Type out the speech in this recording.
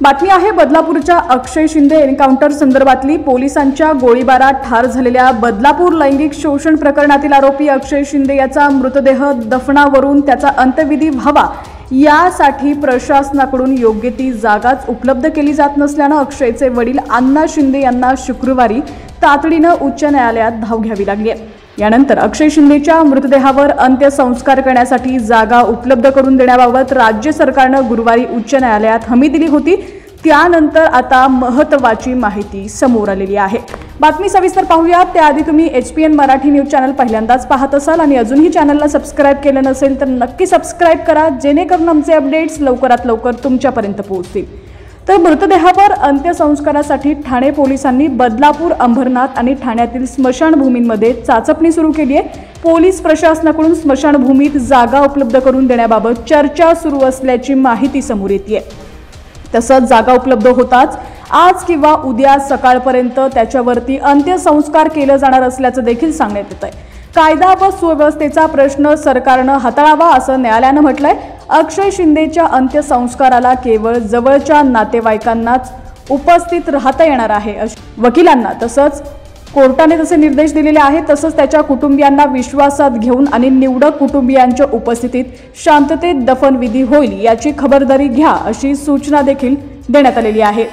बातमी आहे बदलापूरच्या अक्षय शिंदे एन्काउंटर संदर्भातली। पोलिसांच्या गोळीबारात ठार झालेल्या बदलापूर लैंगिक शोषण प्रकरणातील आरोपी अक्षय शिंदे याचा मृतदेह दफनावरून त्याचा अंत्यविधी व्हावा यासाठी प्रशासनाकडून योग्य ती जागाच उपलब्ध केली जात नसल्याने अक्षयचे वडील अण्णा शिंदे यांना शुक्रवारी तातडीने उच्च न्यायालयात धाव घ्यावी लागली आहे। यानंतर अक्षय शिंदेच्या मृतदेहावर अंत्यसंस्कार करण्यासाठी जागा उपलब्ध करून देण्याबाबत राज्य सरकारने गुरुवारी उच्च न्यायालयात हमी दिली होती। त्यानंतर आता महत्त्वाची माहिती समोर आलेली आहे। बातमी सविस्तर पाहूया। त्याआधी तुम्ही HPN मराठी न्यूज चॅनल पहिल्यांदाच पाहत असाल आणि अजूनही चॅनलला सबस्क्राइब केलं नसेल तर नक्की सबस्क्राइब करा, जेणेकरून आमचे अपडेट्स लवकरात लवकर तुमच्यापर्यंत पोहोचतील। तर मृतदेहावर अंत्यसंस्कारासाठी ठाणे पोलिसांनी बदलापूर, अंबरनाथ आणि ठाण्यातील स्मशानभूमींमध्ये चाचपणी सुरू केली आहे। पोलीस प्रशासनाकडून स्मशानभूमीत जागा उपलब्ध करून देण्याबाबत चर्चा सुरू असल्याची माहिती समोर येते। तसंच जागा उपलब्ध होताच आज किंवा उद्या सकाळपर्यंत त्याच्यावरती अंत्यसंस्कार केले जाणार असल्याचं देखील सांगण्यात येत आहे। कायदा व सुव्यवस्थेचा प्रश्न सरकारनं हाताळावा असं न्यायालयानं म्हटलंय। अक्षय शिंदेच्या अंत्यसंस्काराला केवळ जवळच्या नातेवाईकांनाच उपस्थित राहता येणार आहे, वकिलांना तसंच कोर्टाने तसे निर्देश दिलेले आहेत। तसंच त्याच्या कुटुंबियांना विश्वासात घेऊन आणि निवडक कुटुंबियांच्या उपस्थितीत शांततेत दफनविधी होईल याची खबरदारी घ्या अशी सूचना देखील देण्यात आलेली आहे।